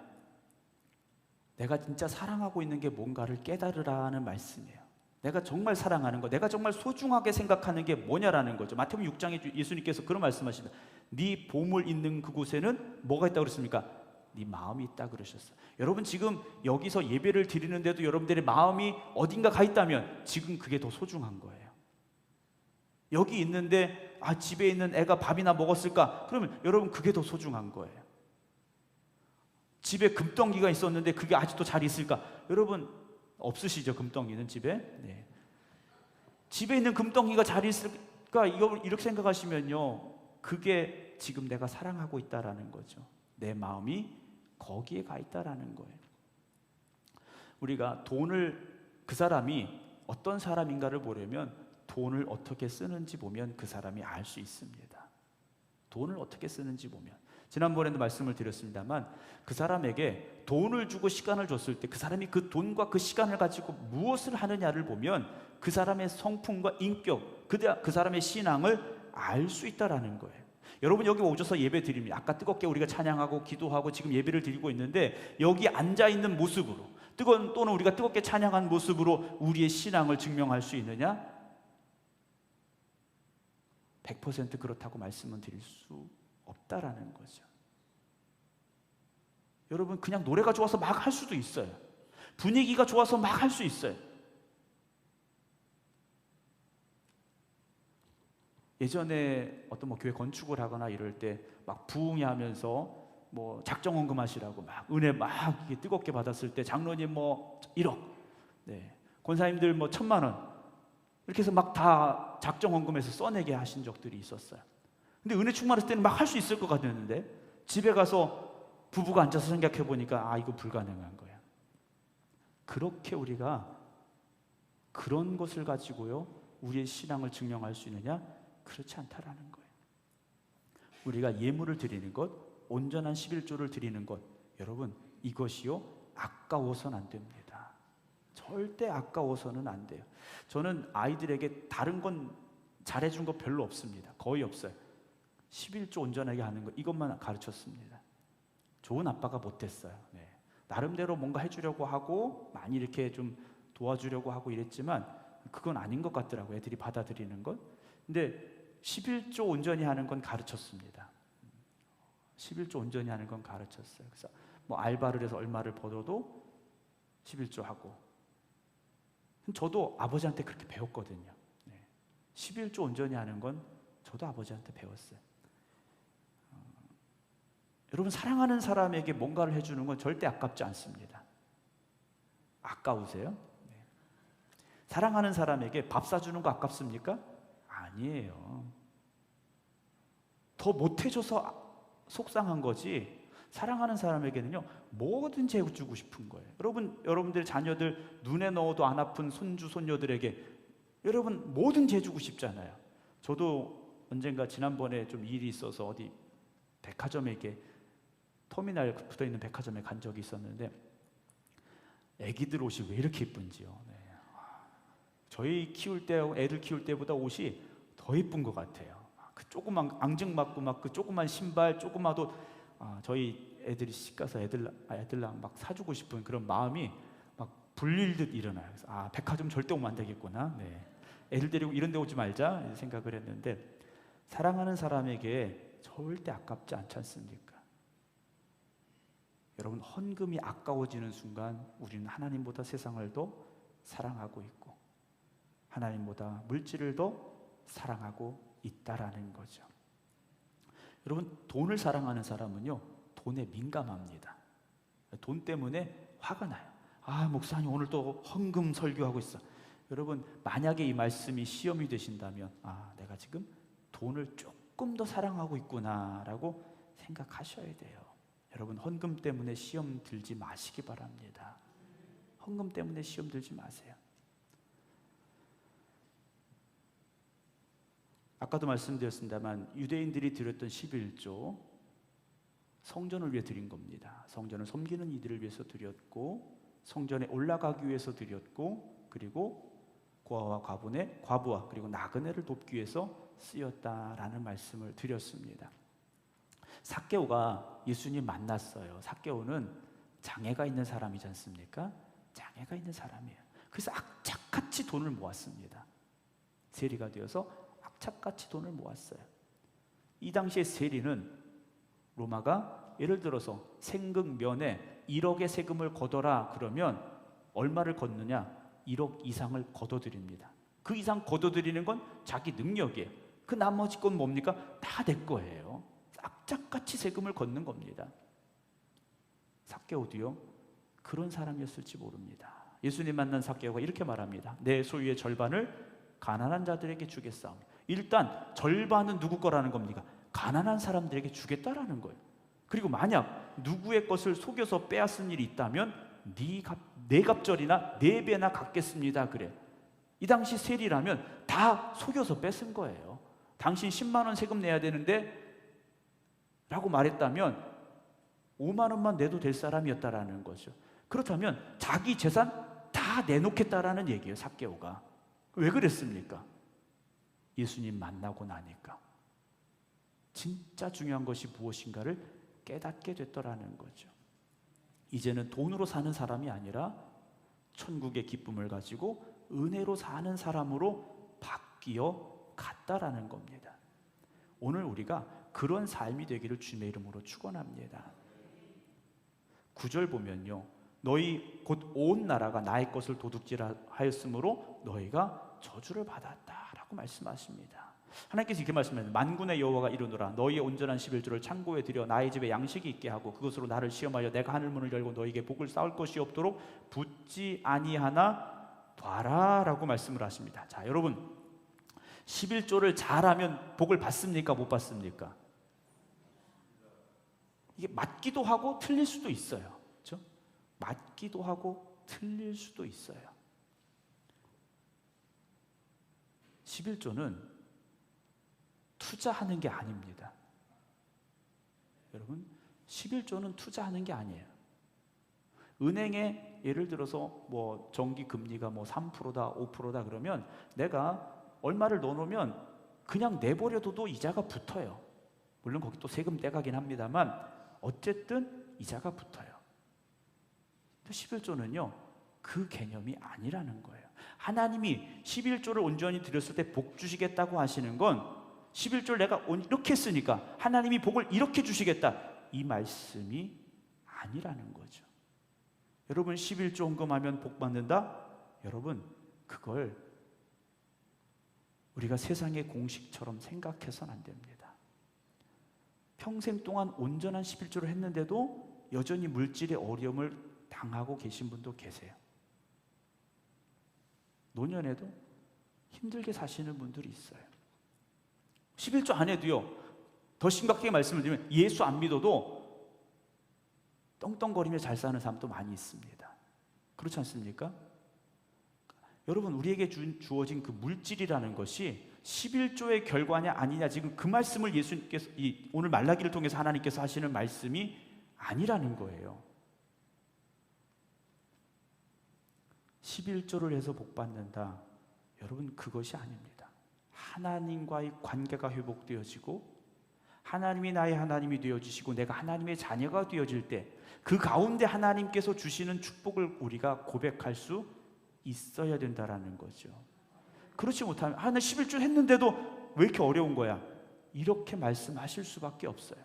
내가 진짜 사랑하고 있는 게 뭔가를 깨달으라는 말씀이에요. 내가 정말 사랑하는 거, 내가 정말 소중하게 생각하는 게 뭐냐라는 거죠. 마태복음 6장에 예수님께서 그런 말씀하십니다. 네 보물 있는 그곳에는 뭐가 있다고 그랬습니까? 네 마음이 있다 그러셨어요. 여러분, 지금 여기서 예배를 드리는데도 여러분들의 마음이 어딘가 가 있다면 지금 그게 더 소중한 거예요. 여기 있는데 집에 있는 애가 밥이나 먹었을까? 그러면 여러분, 그게 더 소중한 거예요. 집에 금덩이가 있었는데 그게 아직도 잘 있을까? 여러분, 없으시죠? 금덩이는 집에? 네. 집에 있는 금덩이가 잘 있을까? 이렇게 생각하시면요, 그게 지금 내가 사랑하고 있다라는 거죠. 내 마음이 거기에 가 있다라는 거예요. 우리가 돈을, 그 사람이 어떤 사람인가를 보려면 돈을 어떻게 쓰는지 보면 그 사람이 알 수 있습니다. 돈을 어떻게 쓰는지 보면. 지난번에도 말씀을 드렸습니다만 그 사람에게 돈을 주고 시간을 줬을 때 그 사람이 그 돈과 그 시간을 가지고 무엇을 하느냐를 보면 그 사람의 성품과 인격, 그 사람의 신앙을 알 수 있다라는 거예요. 여러분, 여기 오셔서 예배 드립니다. 아까 뜨겁게 우리가 찬양하고 기도하고 지금 예배를 드리고 있는데 여기 앉아있는 모습으로 또는 우리가 뜨겁게 찬양한 모습으로 우리의 신앙을 증명할 수 있느냐? 100% 그렇다고 말씀은 드릴 수 없다라는 거죠. 여러분, 그냥 노래가 좋아서 막 할 수도 있어요. 분위기가 좋아서 막 할 수 있어요. 예전에 어떤 교회 건축을 하거나 이럴 때 막 부흥회 하면서 작정 헌금하시라고 막 은혜 막 이렇게 뜨겁게 받았을 때 장로님 1억, 네, 권사님들 1,000만 원 이렇게 해서 막 다 작정 헌금해서 써내게 하신 적들이 있었어요. 근데 은혜 충만했을 때는 막 할 수 있을 것 같았는데 집에 가서 부부가 앉아서 생각해 보니까 이거 불가능한 거예요. 그렇게 우리가 그런 것을 가지고요 우리의 신앙을 증명할 수 있느냐? 그렇지 않다라는 거예요. 우리가 예물을 드리는 것, 온전한 11조를 드리는 것, 여러분, 이것이요 아까워서는 안 됩니다. 절대 아까워서는 안 돼요. 저는 아이들에게 다른 건 잘해준 거 별로 없습니다. 거의 없어요. 11조 온전하게 하는 것, 이것만 가르쳤습니다. 좋은 아빠가 못됐어요. 네. 나름대로 뭔가 해주려고 하고 많이 이렇게 좀 도와주려고 하고 이랬지만 그건 아닌 것 같더라고요. 애들이 받아들이는 건. 근데 11조 온전히 하는 건 가르쳤습니다. 11조 온전히 하는 건 가르쳤어요. 그래서 알바를 해서 얼마를 벌어도 11조 하고. 저도 아버지한테 그렇게 배웠거든요. 네. 11조 온전히 하는 건 저도 아버지한테 배웠어요. 여러분, 사랑하는 사람에게 뭔가를 해주는 건 절대 아깝지 않습니다. 아까우세요? 네. 사랑하는 사람에게 밥 사주는 거 아깝습니까? 아니에요. 더 못해줘서 속상한 거지 사랑하는 사람에게는요 뭐든지 해주고 싶은 거예요. 여러분들 자녀들 눈에 넣어도 안 아픈 손주 손녀들에게 여러분 뭐든지 해주고 싶잖아요. 저도 언젠가 지난번에 좀 일이 있어서 어디 백화점에 터미널 붙어있는 백화점에 간 적이 있었는데 애기들 옷이 왜 이렇게 예쁜지요. 네. 저희 애들 키울 때보다 옷이 더 예쁜 것 같아요. 그 조그만 앙증맞고 그 조그만 신발 조그마도 저희 애들이 시가서 애들랑 막 사주고 싶은 그런 마음이 막 불릴 듯 일어나요. 그래서 백화점 절대 오면 안 되겠구나. 네. 애들 데리고 이런 데 오지 말자 생각을 했는데 사랑하는 사람에게 절대 아깝지 않지 않습니까? 여러분, 헌금이 아까워지는 순간 우리는 하나님보다 세상을 더 사랑하고 있고 하나님보다 물질을 더 사랑하고 있다라는 거죠. 여러분, 돈을 사랑하는 사람은요, 돈에 민감합니다. 돈 때문에 화가 나요. 아, 목사님 오늘 또 헌금 설교하고 있어. 여러분, 만약에 이 말씀이 시험이 되신다면, 아, 내가 지금 돈을 조금 더 사랑하고 있구나라고 생각하셔야 돼요. 여러분, 헌금 때문에 시험 들지 마시기 바랍니다. 헌금 때문에 시험 들지 마세요. 아까도 말씀드렸습니다만 유대인들이 드렸던 11조, 성전을 위해 드린 겁니다. 성전을 섬기는 이들을 위해서 드렸고, 성전에 올라가기 위해서 드렸고, 그리고 고아와 과부와 그리고 나그네를 돕기 위해서 쓰였다라는 말씀을 드렸습니다. 삭개오가 예수님 만났어요. 삭개오는 장애가 있는 사람이지 않습니까? 장애가 있는 사람이에요. 그래서 악착같이 돈을 모았습니다. 세리가 되어서 악착같이 돈을 모았어요. 이 당시에 세리는 로마가 예를 들어서 생극면에 1억의 세금을 걷어라 그러면 얼마를 걷느냐? 1억 이상을 걷어들입니다. 그 이상 걷어들이는 건 자기 능력이에요. 그 나머지 건 뭡니까? 다 내 거예요. 악착같이 세금을 걷는 겁니다. 삭개오도요, 그런 사람이었을지 모릅니다. 예수님 만난 삭개오가 이렇게 말합니다. 내 소유의 절반을 가난한 자들에게 주겠사오며. 일단 절반은 누구 거라는 겁니까? 가난한 사람들에게 주겠다라는 거예요. 그리고 만약 누구의 것을 속여서 빼앗은 일이 있다면 네 갑절이나 4배나 갚겠습니다. 그래. 이 당시 세리라면 다 속여서 뺏은 거예요. 당신 10만 원 세금 내야 되는데 라고 말했다면 5만 원만 내도 될 사람이었다라는 거죠. 그렇다면 자기 재산 다 내놓겠다라는 얘기예요. 삭개오가. 왜 그랬습니까? 예수님 만나고 나니까 진짜 중요한 것이 무엇인가를 깨닫게 됐더라는 거죠. 이제는 돈으로 사는 사람이 아니라 천국의 기쁨을 가지고 은혜로 사는 사람으로 바뀌어 갔다라는 겁니다. 오늘 우리가 그런 삶이 되기를 주님의 이름으로 축원합니다. 9절 보면요, 너희 곧 온 나라가 나의 것을 도둑질하였으므로 너희가 저주를 받았다라고 말씀하십니다. 하나님께서 이렇게 말씀하십니다. 만군의 여호와가 이르노라 너희의 온전한 11조를 창고에 들여 나의 집에 양식이 있게 하고 그것으로 나를 시험하여 내가 하늘 문을 열고 너희에게 복을 쌓을 것이 없도록 붙지 아니하나 봐라라고 말씀을 하십니다. 자, 여러분, 11조를 잘하면 복을 받습니까? 못 받습니까? 이게 맞기도 하고 틀릴 수도 있어요. 그렇죠? 맞기도 하고 틀릴 수도 있어요. 11조는 투자하는 게 아닙니다. 여러분, 11조는 투자하는 게 아니에요. 은행에 예를 들어서 뭐 정기 금리가 뭐 3%다, 5%다 그러면 내가 얼마를 넣어놓으면 그냥 내버려둬도 이자가 붙어요. 물론 거기 또 세금 떼가긴 합니다만 어쨌든 이자가 붙어요. 11조는요 그 개념이 아니라는 거예요. 하나님이 11조를 온전히 드렸을 때 복 주시겠다고 하시는 건 11조를 내가 이렇게 쓰니까 하나님이 복을 이렇게 주시겠다 이 말씀이 아니라는 거죠. 여러분, 11조 헌금하면 복 받는다? 여러분, 그걸 우리가 세상의 공식처럼 생각해서는 안 됩니다. 평생 동안 온전한 11조를 했는데도 여전히 물질의 어려움을 당하고 계신 분도 계세요. 노년에도 힘들게 사시는 분들이 있어요. 11조 안 해도요, 더 심각하게 말씀을 드리면 예수 안 믿어도 떵떵거리며 잘 사는 사람도 많이 있습니다. 그렇지 않습니까? 여러분, 우리에게 주어진 그 물질이라는 것이 11조의 결과냐 아니냐, 지금 그 말씀을 예수님께서 오늘 말라기를 통해서 하나님께서 하시는 말씀이 아니라는 거예요. 11조를 해서 복 받는다. 여러분, 그것이 아닙니다. 하나님과의 관계가 회복되어지고 하나님이 나의 하나님이 되어주시고 내가 하나님의 자녀가 되어질 때 그 가운데 하나님께서 주시는 축복을 우리가 고백할 수 있어야 된다라는 거죠. 그렇지 못하면 나 11조 했는데도 왜 이렇게 어려운 거야? 이렇게 말씀하실 수밖에 없어요.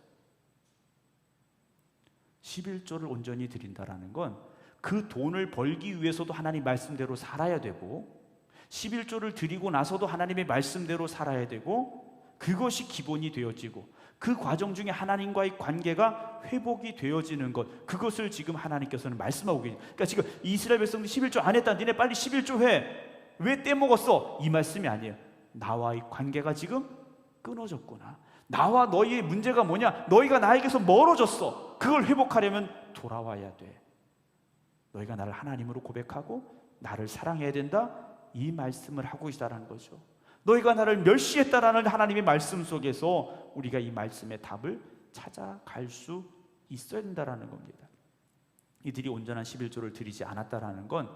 11조를 온전히 드린다라는 건 그 돈을 벌기 위해서도 하나님 말씀대로 살아야 되고 11조를 드리고 나서도 하나님의 말씀대로 살아야 되고 그것이 기본이 되어지고 그 과정 중에 하나님과의 관계가 회복이 되어지는 것, 그것을 지금 하나님께서는 말씀하고 계세요. 그러니까 지금 이스라엘 백성들 11조 안 했다, 니네 빨리 11조 해, 왜 떼먹었어? 이 말씀이 아니에요. 나와의 관계가 지금 끊어졌구나, 나와 너희의 문제가 뭐냐, 너희가 나에게서 멀어졌어, 그걸 회복하려면 돌아와야 돼. 너희가 나를 하나님으로 고백하고 나를 사랑해야 된다, 이 말씀을 하고 있다는 거죠. 너희가 나를 멸시했다라는 하나님의 말씀 속에서 우리가 이 말씀의 답을 찾아갈 수 있어야 된다는 겁니다. 이들이 온전한 11조를 드리지 않았다라는 건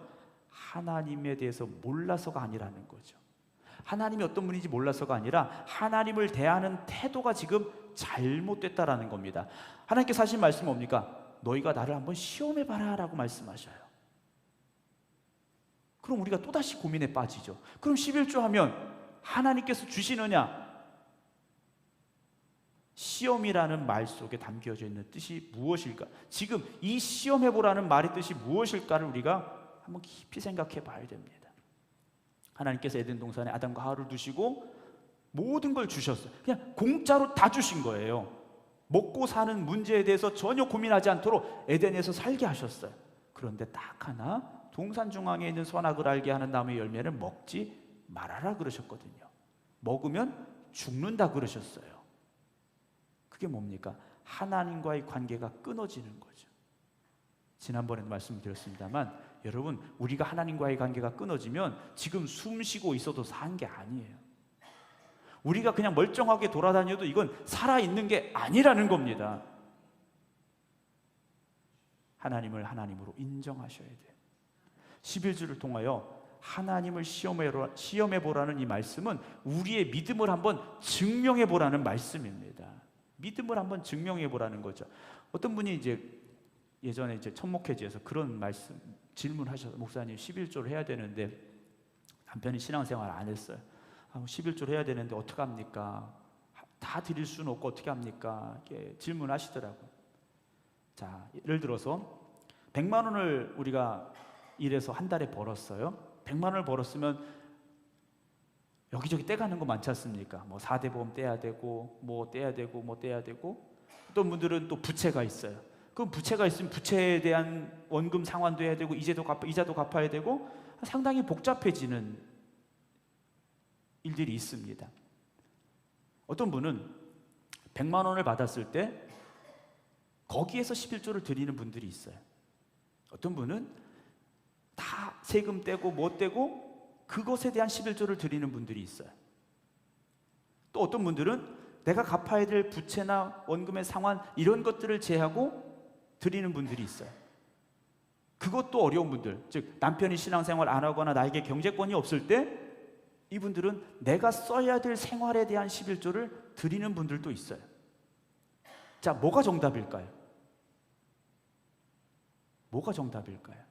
하나님에 대해서 몰라서가 아니라는 거죠. 하나님이 어떤 분인지 몰라서가 아니라 하나님을 대하는 태도가 지금 잘못됐다라는 겁니다. 하나님께서 하신 말씀은 뭡니까? 너희가 나를 한번 시험해봐라 라고 말씀하셔요. 그럼 우리가 또다시 고민에 빠지죠. 그럼 11조 하면 하나님께서 주시느냐? 시험이라는 말 속에 담겨져 있는 뜻이 무엇일까? 지금 이 시험해보라는 말의 뜻이 무엇일까를 우리가 한번 깊이 생각해 봐야 됩니다. 하나님께서 에덴 동산에 아담과 하와를 두시고 모든 걸 주셨어요. 그냥 공짜로 다 주신 거예요. 먹고 사는 문제에 대해서 전혀 고민하지 않도록 에덴에서 살게 하셨어요. 그런데 딱 하나, 동산 중앙에 있는 선악을 알게 하는 나무의 열매는 먹지 말아라 그러셨거든요. 먹으면 죽는다 그러셨어요. 그게 뭡니까? 하나님과의 관계가 끊어지는 거죠. 지난번에도 말씀드렸습니다만 여러분, 우리가 하나님과의 관계가 끊어지면 지금 숨 쉬고 있어도 산 게 아니에요. 우리가 그냥 멀쩡하게 돌아다녀도 이건 살아있는 게 아니라는 겁니다. 하나님을 하나님으로 인정하셔야 돼요. 11주를 통하여 하나님을 시험해보라는 이 말씀은 우리의 믿음을 한번 증명해보라는 말씀입니다. 믿음을 한번 증명해보라는 거죠. 어떤 분이 이제 예전에 이제 천목회지에서 그런 말씀 질문하셔서, 목사님 11조를 해야 되는데 남편이 신앙생활 안 했어요. 11조를 해야 되는데 어떡합니까? 다 드릴 수는 없고 어떻게 합니까? 이렇게 질문하시더라고요. 자, 예를 들어서 100만 원을 우리가 일해서 한 달에 벌었어요. 100만 원을 벌었으면 여기저기 떼가는 거 많지 않습니까? 뭐 4대 보험 떼야 되고 뭐 떼야 되고 뭐 떼야 되고, 어떤 분들은 또 부채가 있어요. 그럼 부채가 있으면 부채에 대한 원금 상환도 해야 되고 이자도 갚아야 되고 상당히 복잡해지는 일들이 있습니다. 어떤 분은 100만 원을 받았을 때 거기에서 11조를 드리는 분들이 있어요. 어떤 분은 다 세금 떼고 뭐 떼고 그것에 대한 11조를 드리는 분들이 있어요. 또 어떤 분들은 내가 갚아야 될 부채나 원금의 상환 이런 것들을 제하고 드리는 분들이 있어요. 그것도 어려운 분들, 즉 남편이 신앙생활 안 하거나 나에게 경제권이 없을 때 이분들은 내가 써야 될 생활에 대한 11조를 드리는 분들도 있어요. 자, 뭐가 정답일까요? 뭐가 정답일까요?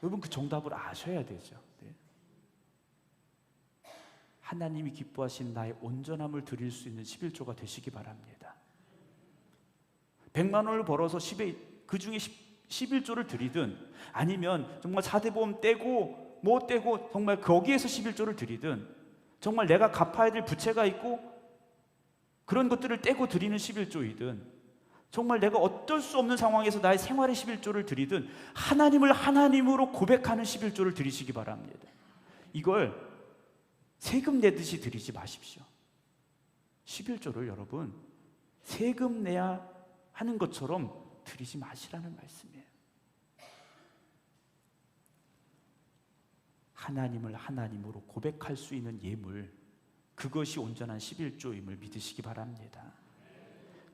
여러분, 그 정답을 아셔야 되죠. 네. 하나님이 기뻐하신 나의 온전함을 드릴 수 있는 11조가 되시기 바랍니다. 100만 원을 벌어서 그 중에 11조를 드리든, 아니면 정말 4대 보험 떼고 뭐 떼고 정말 거기에서 11조를 드리든, 정말 내가 갚아야 될 부채가 있고 그런 것들을 떼고 드리는 11조이든, 정말 내가 어쩔 수 없는 상황에서 나의 생활의 11조를 드리든 하나님을 하나님으로 고백하는 11조를 드리시기 바랍니다. 이걸 세금 내듯이 드리지 마십시오. 11조를 여러분 세금 내야 하는 것처럼 드리지 마시라는 말씀이에요. 하나님을 하나님으로 고백할 수 있는 예물, 그것이 온전한 11조임을 믿으시기 바랍니다.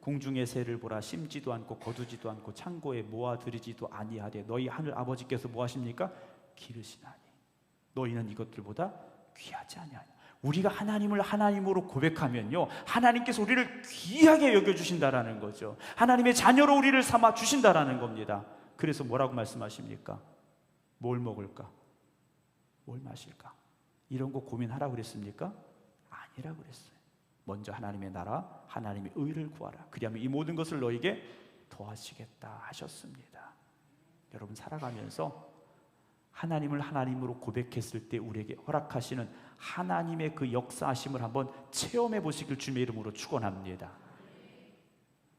공중의 새를 보라, 심지도 않고 거두지도 않고 창고에 모아들이지도 아니하되 너희 하늘 아버지께서 뭐 하십니까? 기르시나니 너희는 이것들보다 귀하지 아니하냐. 우리가 하나님을 하나님으로 고백하면요, 하나님께서 우리를 귀하게 여겨주신다라는 거죠. 하나님의 자녀로 우리를 삼아 주신다라는 겁니다. 그래서 뭐라고 말씀하십니까? 뭘 먹을까? 뭘 마실까? 이런 거 고민하라고 그랬습니까? 아니라고 그랬어요. 먼저 하나님의 나라, 하나님의 의를 구하라. 그리하면 이 모든 것을 너에게 더하시겠다 하셨습니다. 여러분, 살아가면서 하나님을 하나님으로 고백했을 때 우리에게 허락하시는 하나님의 그 역사하심을 한번 체험해 보시길 주님의 이름으로 축원합니다.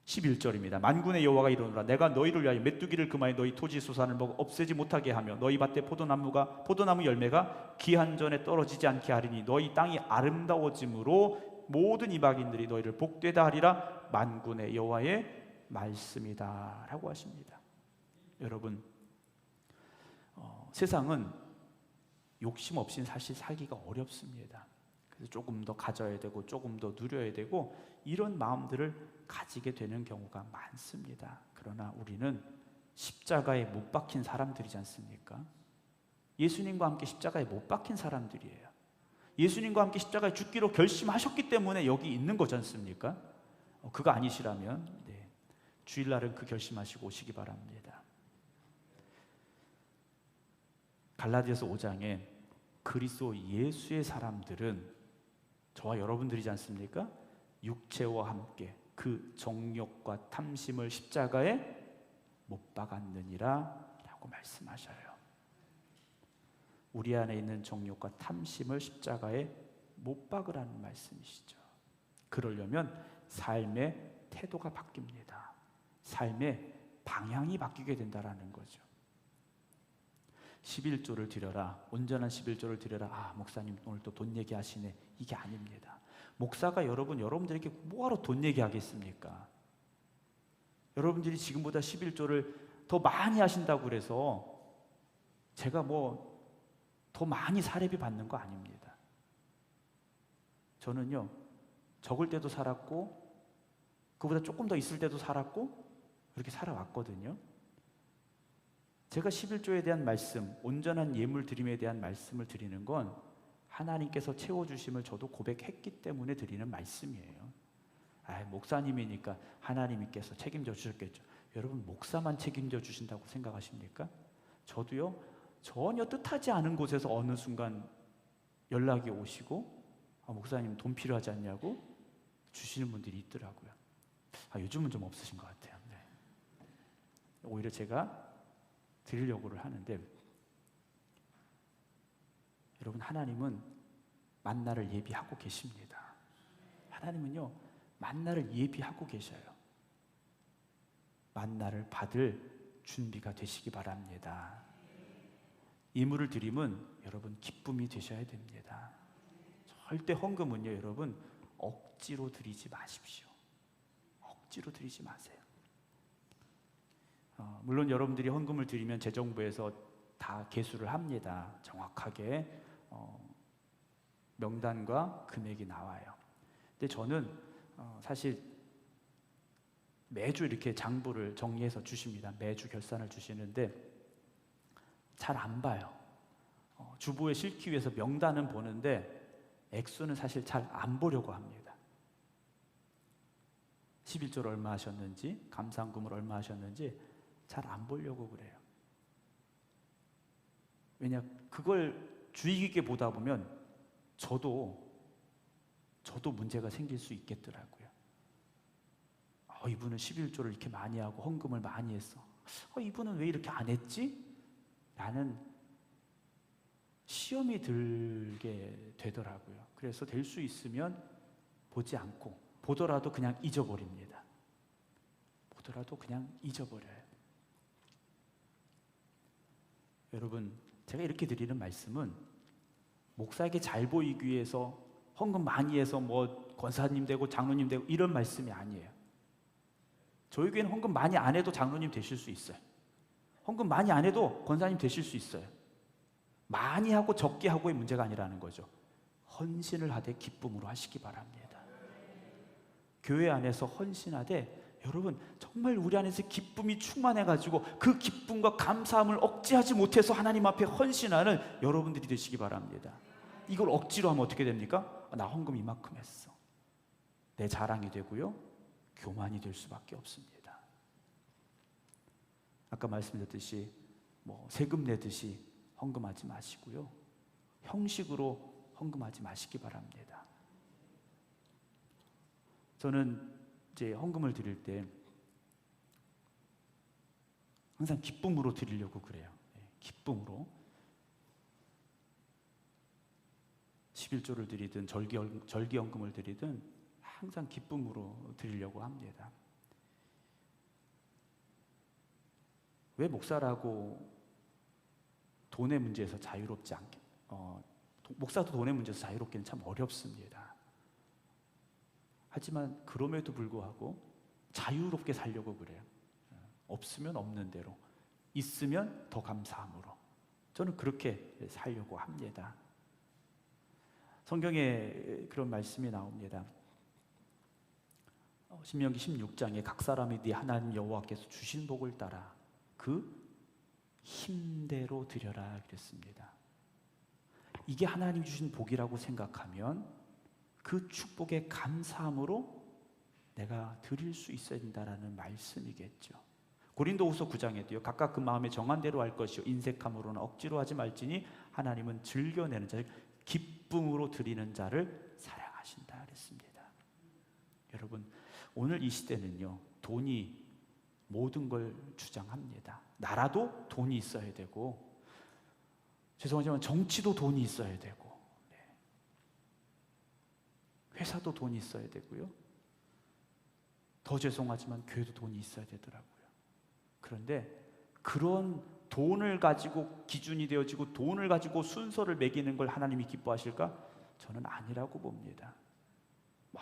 11절입니다. 만군의 여호와가 이르노라 내가 너희를 위하여 메뚜기를 금하여 너희 토지 소산을 먹어 없애지 못하게 하며 너희 밭에 포도나무 열매가 기한 전에 떨어지지 않게 하리니 너희 땅이 아름다워짐으로 모든 이방인들이 너희를 복되다 하리라 만군의 여호와의 말씀이다 라고 하십니다. 여러분, 세상은 욕심 없이는 사실 살기가 어렵습니다. 그래서 조금 더 가져야 되고 조금 더 누려야 되고 이런 마음들을 가지게 되는 경우가 많습니다. 그러나 우리는 십자가에 못 박힌 사람들이지 않습니까? 예수님과 함께 십자가에 못 박힌 사람들이에요. 예수님과 함께 십자가에 죽기로 결심하셨기 때문에 여기 있는 거지 않습니까? 그거 아니시라면 주일날은 그 결심하시고 오시기 바랍니다. 갈라디아서 5장에 그리스도 예수의 사람들은 저와 여러분들이지 않습니까? 육체와 함께 그 정욕과 탐심을 십자가에 못 박았느니라 라고 말씀하셔요. 우리 안에 있는 정욕과 탐심을 십자가에 못 박으라는 말씀이시죠. 그러려면 삶의 태도가 바뀝니다. 삶의 방향이 바뀌게 된다라는 거죠. 11조를 드려라, 온전한 11조를 드려라. 아, 목사님 오늘 또 돈 얘기하시네. 이게 아닙니다. 목사가 여러분들에게 뭐하러 돈 얘기하겠습니까? 여러분들이 지금보다 11조를 더 많이 하신다고 그래서 제가 더 많이 사례비 받는 거 아닙니다. 저는요, 적을 때도 살았고 그보다 조금 더 있을 때도 살았고 그렇게 살아왔거든요. 제가 11조에 대한 말씀, 온전한 예물 드림에 대한 말씀을 드리는 건 하나님께서 채워주심을 저도 고백했기 때문에 드리는 말씀이에요. 목사님이니까 하나님께서 책임져 주셨겠죠. 여러분, 목사만 책임져 주신다고 생각하십니까? 저도요, 전혀 뜻하지 않은 곳에서 어느 순간 연락이 오시고 목사님 돈 필요하지 않냐고 주시는 분들이 있더라고요. 요즘은 좀 없으신 것 같아요. 네. 오히려 제가 드리려고를 하는데, 여러분, 하나님은 만나를 예비하고 계십니다. 하나님은요, 만나를 예비하고 계셔요. 만나를 받을 준비가 되시기 바랍니다. 예물을 드리면 여러분 기쁨이 되셔야 됩니다. 절대 헌금은요, 여러분 억지로 드리지 마십시오. 억지로 드리지 마세요. 물론 여러분들이 헌금을 드리면 재정부에서 다 계수를 합니다. 정확하게 명단과 금액이 나와요. 근데 저는 사실 매주 이렇게 장부를 정리해서 주십니다. 매주 결산을 주시는데 잘 안 봐요. 주부에 실기 위해서 명단은 보는데 액수는 사실 잘 안 보려고 합니다. 11조를 얼마 하셨는지, 감사금을 얼마 하셨는지 잘 안 보려고 그래요. 왜냐, 그걸 주의 깊게 보다 보면 저도 문제가 생길 수 있겠더라고요. 이분은 11조를 이렇게 많이 하고 헌금을 많이 했어. 이분은 왜 이렇게 안 했지? 라는 시험이 들게 되더라고요. 그래서 될 수 있으면 보지 않고, 보더라도 그냥 잊어버립니다. 보더라도 그냥 잊어버려요. 여러분, 제가 이렇게 드리는 말씀은 목사에게 잘 보이기 위해서 헌금 많이 해서 권사님 되고 장로님 되고 이런 말씀이 아니에요. 저희 교회는 헌금 많이 안 해도 장로님 되실 수 있어요. 헌금 많이 안 해도 권사님 되실 수 있어요. 많이 하고 적게 하고의 문제가 아니라는 거죠. 헌신을 하되 기쁨으로 하시기 바랍니다. 교회 안에서 헌신하되 여러분 정말 우리 안에서 기쁨이 충만해가지고 그 기쁨과 감사함을 억제하지 못해서 하나님 앞에 헌신하는 여러분들이 되시기 바랍니다. 이걸 억지로 하면 어떻게 됩니까? 나 헌금 이만큼 했어. 내 자랑이 되고요, 교만이 될 수밖에 없습니다. 아까 말씀드렸듯이 세금 내듯이 헌금하지 마시고요, 형식으로 헌금하지 마시기 바랍니다. 저는 이제 헌금을 드릴 때 항상 기쁨으로 드리려고 그래요. 기쁨으로. 11조를 드리든 절기연금을 드리든 항상 기쁨으로 드리려고 합니다. 왜 목사라고 돈의 문제에서 자유롭지 않게 목사도 돈의 문제에서 자유롭기는 참 어렵습니다. 하지만 그럼에도 불구하고 자유롭게 살려고 그래요. 없으면 없는 대로, 있으면 더 감사함으로. 저는 그렇게 살려고 합니다. 성경에 그런 말씀이 나옵니다. 신명기 16장에 각 사람이 네 하나님 여호와께서 주신 복을 따라 그 힘대로 드려라 그랬습니다. 이게 하나님 주신 복이라고 생각하면 그 축복에 감사함으로 내가 드릴 수 있어야 된다라는 말씀이겠죠. 고린도후서 9장에도요. 각각 그 마음에 정한 대로 할 것이요 인색함으로는 억지로 하지 말지니 하나님은 즐겨내는 자, 기쁨으로 드리는 자를 사랑하신다 그랬습니다. 여러분, 오늘 이 시대는요, 돈이 모든 걸 주장합니다. 나라도 돈이 있어야 되고, 죄송하지만 정치도 돈이 있어야 되고, 회사도 돈이 있어야 되고요. 더 죄송하지만 교회도 돈이 있어야 되더라고요. 그런데 그런 돈을 가지고 기준이 되어지고 돈을 가지고 순서를 매기는 걸 하나님이 기뻐하실까? 저는 아니라고 봅니다.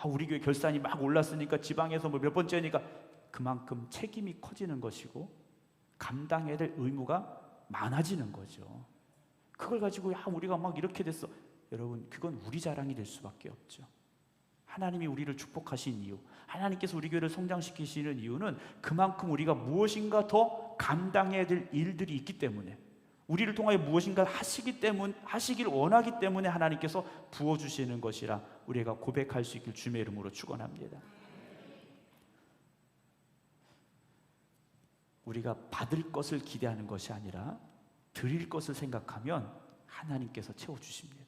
우리 교회 결산이 막 올랐으니까 지방에서 몇 번째니까 그만큼 책임이 커지는 것이고 감당해야 될 의무가 많아지는 거죠. 그걸 가지고 우리가 막 이렇게 됐어. 여러분, 그건 우리 자랑이 될 수밖에 없죠. 하나님이 우리를 축복하신 이유, 하나님께서 우리 교회를 성장시키시는 이유는 그만큼 우리가 무엇인가 더 감당해야 될 일들이 있기 때문에, 우리를 통하여 무엇인가 하시길 원하기 때문에 하나님께서 부어주시는 것이라 우리가 고백할 수 있길 주님의 이름으로 축원합니다. 우리가 받을 것을 기대하는 것이 아니라 드릴 것을 생각하면 하나님께서 채워주십니다.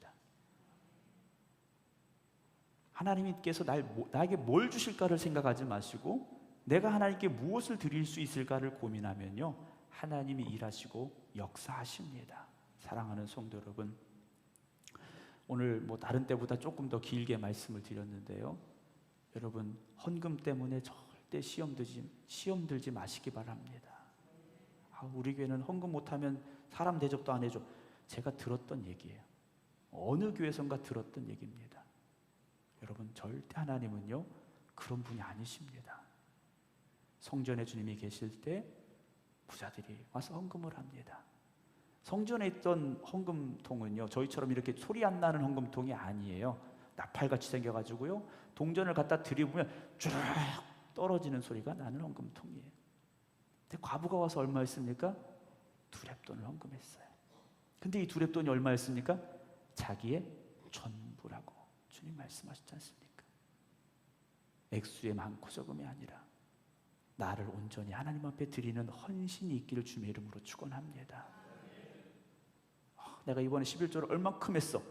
하나님께서 나에게 뭘 주실까를 생각하지 마시고 내가 하나님께 무엇을 드릴 수 있을까를 고민하면요, 하나님이 일하시고 역사하십니다. 사랑하는 성도 여러분, 오늘 다른 때보다 조금 더 길게 말씀을 드렸는데요, 여러분, 헌금 때문에 절대 시험 들지 마시기 바랍니다. 우리 교회는 헌금 못하면 사람 대접도 안 해줘. 제가 들었던 얘기예요. 어느 교회선가 들었던 얘기입니다. 여러분, 절대 하나님은요 그런 분이 아니십니다. 성전에 주님이 계실 때 부자들이 와서 헌금을 합니다. 성전에 있던 헌금통은요, 저희처럼 이렇게 소리 안 나는 헌금통이 아니에요. 나팔같이 생겨가지고요, 동전을 갖다 들이보면 쭉 떨어지는 소리가 나는 헌금통이에요. 근데 과부가 와서 얼마였습니까? 2렙돈을 헌금했어요. 근데 이 2렙돈이 얼마였습니까? 자기의 전부라고 주님 말씀하셨지 않습니까? 액수의 많고 적음이 아니라 나를 온전히 하나님 앞에 드리는 헌신이 있기를 주님의 이름으로 축원합니다. 내가 이번에 11조를 얼만큼 했어,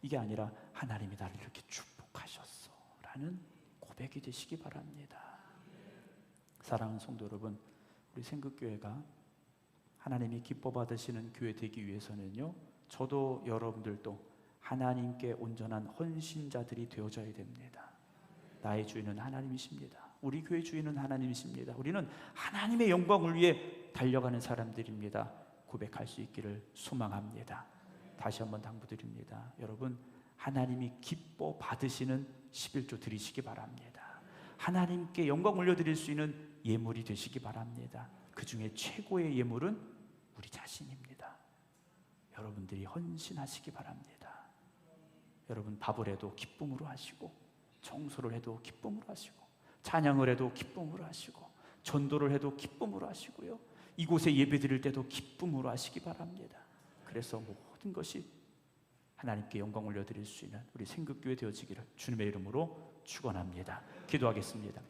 이게 아니라 하나님이 나를 이렇게 축복하셨어 라는 고백이 되시기 바랍니다. 사랑하는 성도 여러분, 우리 생극교회가 하나님이 기뻐 받으시는 교회 되기 위해서는요, 저도 여러분들도 하나님께 온전한 헌신자들이 되어져야 됩니다. 나의 주인은 하나님이십니다. 우리 교회 주인은 하나님이십니다. 우리는 하나님의 영광을 위해 달려가는 사람들입니다. 고백할 수 있기를 소망합니다. 다시 한번 당부드립니다. 여러분, 하나님이 기뻐 받으시는 11조 드리시기 바랍니다. 하나님께 영광 올려드릴 수 있는 예물이 되시기 바랍니다. 그 중에 최고의 예물은 우리 자신입니다. 여러분들이 헌신하시기 바랍니다. 여러분, 밥을 해도 기쁨으로 하시고, 청소를 해도 기쁨으로 하시고, 찬양을 해도 기쁨으로 하시고, 전도를 해도 기쁨으로 하시고요, 이곳에 예배 드릴 때도 기쁨으로 하시기 바랍니다. 그래서 모든 것이 하나님께 영광 올려드릴 수 있는 우리 생극교회 되어지기를 주님의 이름으로 축원합니다. 기도하겠습니다.